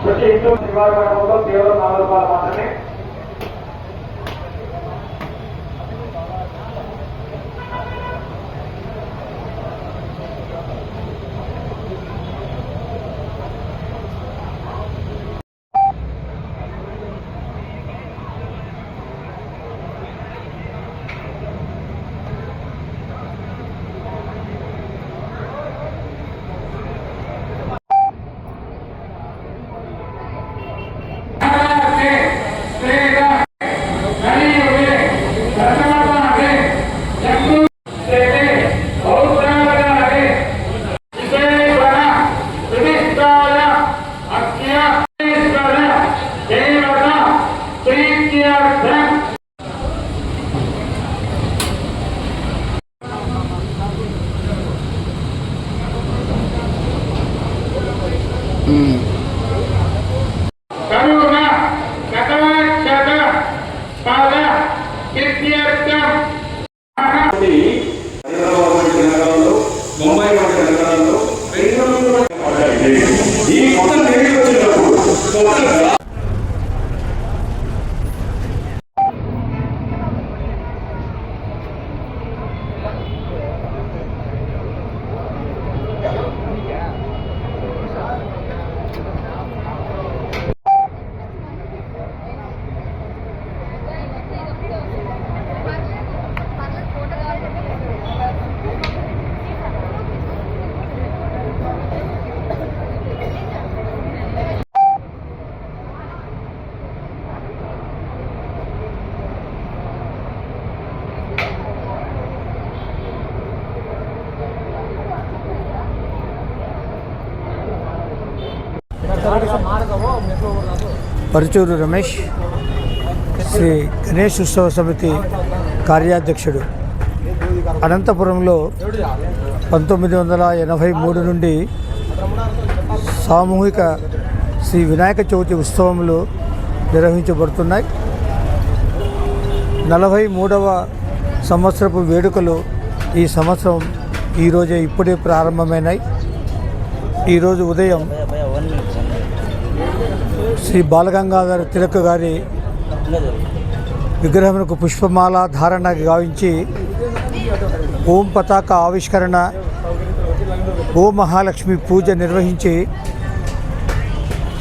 ప్రతి ఇంట్లో నివారణ కేవలం 4 రూపాయలు మాత్రమే. ముంబై వంటి నగరాల్లో ఈ మొత్తం తిరిగి వచ్చినప్పుడు పరుచూరు రమేష్ శ్రీ గణేష్ ఉత్సవ సమితి కార్యాధ్యక్షుడు. అనంతపురంలో 1983 నుండి సామూహిక శ్రీ వినాయక చవితి ఉత్సవములు నిర్వహించబడుతున్నాయి. 43వ సంవత్సరపు వేడుకలు ఈ సంవత్సరం ఈరోజే ఇప్పుడే ప్రారంభమైనాయి. ఈరోజు ఉదయం శ్రీ బాలగంగాధర తిలక్ గారి విగ్రహమునకు పుష్పమాల ధారణ గావించి ఓం పతాక ఆవిష్కరణ, ఓం మహాలక్ష్మి పూజ నిర్వహించి,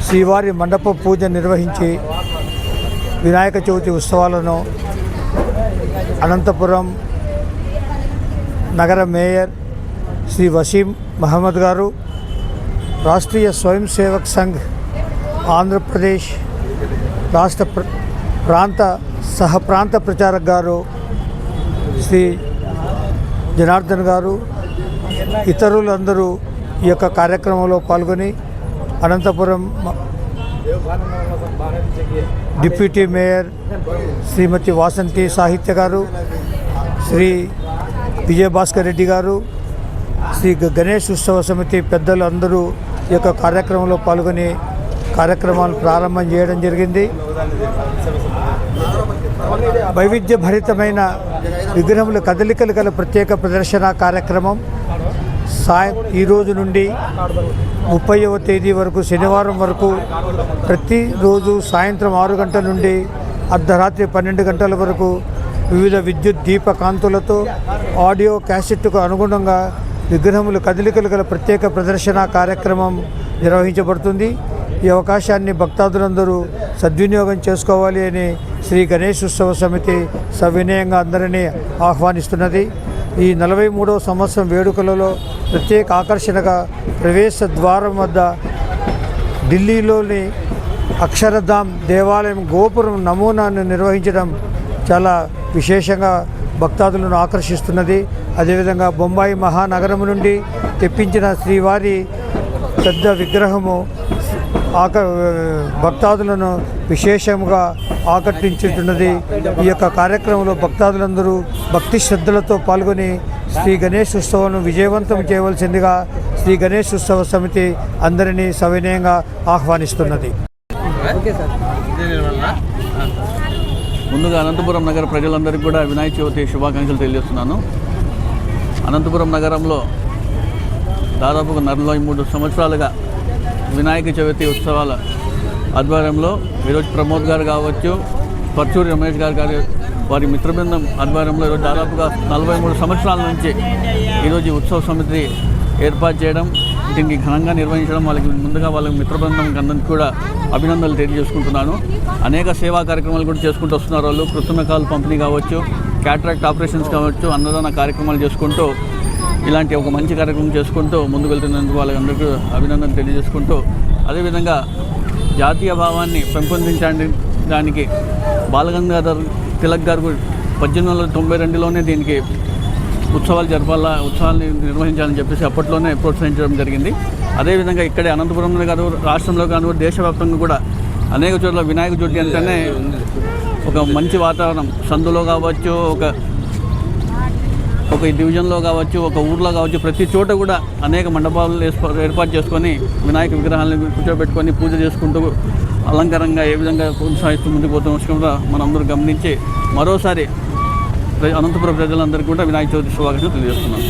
శ్రీవారి మండప పూజ నిర్వహించి వినాయక చవితి ఉత్సవాలను అనంతపురం నగర మేయర్ శ్రీ వసీం మహమ్మద్ గారు, రాష్ట్రీయ స్వయం సేవక్ సంఘ్ ఆంధ్రప్రదేశ్ రాష్ట్ర ప్రాంత ప్రచారక్ గారు శ్రీ జనార్దన్ గారు, ఇతరులందరూ ఈ యొక్క కార్యక్రమంలో పాల్గొని అనంతపురం డిప్యూటీ మేయర్ శ్రీమతి వాసంతి సాహిత్య గారు, శ్రీ విజయభాస్కర్ రెడ్డి గారు, శ్రీ గణేష్ ఉత్సవ సమితి పెద్దలు అందరూ ఈ యొక్క కార్యక్రమంలో పాల్గొని కార్యక్రమాలు ప్రారంభం చేయడం జరిగింది. వైవిధ్యభరితమైన విగ్రహముల కదలికలు గల ప్రత్యేక ప్రదర్శన కార్యక్రమం ఈరోజు నుండి 30వ తేదీ వరకు శనివారం వరకు ప్రతిరోజు సాయంత్రం 6 గంటల నుండి అర్ధరాత్రి 12 గంటల వరకు వివిధ విద్యుత్ దీప కాంతులతో ఆడియో క్యాసెట్కు అనుగుణంగా విగ్రహముల కదలికలు గల ప్రత్యేక ప్రదర్శన కార్యక్రమం నిర్వహించబడుతుంది. ఈ అవకాశాన్ని భక్తాదులందరూ సద్వినియోగం చేసుకోవాలి అని శ్రీ గణేష్ ఉత్సవ సమితి సవినయంగా అందరినీ ఆహ్వానిస్తున్నది. ఈ 43వ సంవత్సరం వేడుకలలో ప్రత్యేక ఆకర్షణగా ప్రవేశ ద్వారం వద్ద ఢిల్లీలోని అక్షరధామ్ దేవాలయం గోపురం నమూనాను నిర్వహించడం చాలా విశేషంగా భక్తాదులను ఆకర్షిస్తున్నది. అదేవిధంగా బొంబాయి మహానగరం నుండి తెప్పించిన శ్రీవారి పెద్ద విగ్రహము భక్తాదులను విశేషంగా ఆకర్షించుతున్నది. ఈ యొక్క కార్యక్రమంలో భక్తాదులందరూ భక్తి శ్రద్ధలతో పాల్గొని శ్రీ గణేష్ ఉత్సవాలను విజయవంతం చేయవలసిందిగా శ్రీ గణేష్ ఉత్సవ సమితి అందరినీ సవినయంగా ఆహ్వానిస్తున్నది. Okay sir. ముందుగా అనంతపురం నగర ప్రజలందరికీ కూడా వినాయక చవితి శుభాకాంక్షలు తెలియజేస్తున్నాను. అనంతపురం నగరంలో దాదాపుగా 43 సంవత్సరాలుగా వినాయక చవితి ఉత్సవాల ఆధ్వర్యంలో ఈరోజు ప్రమోద్ గారు కావచ్చు, పర్చూరి రమేష్ గారు వారి మిత్రబృందం ఆధ్వర్యంలో ఈరోజు దాదాపుగా 43 సంవత్సరాల నుంచి ఈరోజు ఉత్సవ సమితి ఏర్పాటు చేయడం, దీనికి ఘనంగా నిర్వహించడం, వాళ్ళకి మిత్రబృందం అందరికీ కూడా అభినందనలు తెలియజేసుకుంటున్నాను. అనేక సేవా కార్యక్రమాలు కూడా చేసుకుంటూ వస్తున్నారు వాళ్ళు. కృత్రిమకాలు పంపిణీ కావచ్చు, క్యాటరాక్ట్ ఆపరేషన్స్ కావచ్చు, అన్నదాన కార్యక్రమాలు చేసుకుంటూ ఇలాంటి ఒక మంచి కార్యక్రమం చేసుకుంటూ ముందుకు వెళ్తున్నందుకు వాళ్ళందరికీ అభినందనలు తెలియజేసుకుంటూ, అదేవిధంగా జాతీయ భావాన్ని పెంపొందించడానికి బాలగంగాధర్ తిలక్ గారు 1892లోనే దీనికి ఉత్సవాల్ని నిర్వహించాలని చెప్పేసి అప్పట్లోనే ప్రోత్సహించడం జరిగింది. అదేవిధంగా ఇక్కడే అనంతపురంలో కాదు, రాష్ట్రంలో కాను, దేశవ్యాప్తంగా కూడా అనేక చోట్ల వినాయక చవితి అంటేనే ఒక మంచి వాతావరణం, సందులో కావచ్చు, ఒక డివిజన్లో కావచ్చు, ఒక ఊర్లో కావచ్చు, ప్రతి చోట కూడా అనేక మండపాలు ఏర్పాటు చేసుకొని వినాయక విగ్రహాలను కూర్చోబెట్టుకొని పూజ చేసుకుంటూ అలంకారంగా ఏ విధంగా కొనసాగిస్తూ ముందుకు పోతున్న విషయం కూడా మనందరూ గమనించి మరోసారి అనంతపురం ప్రజలందరికీ కూడా వినాయక చవితి శుభాకాంక్షలు తెలియజేస్తున్నాం.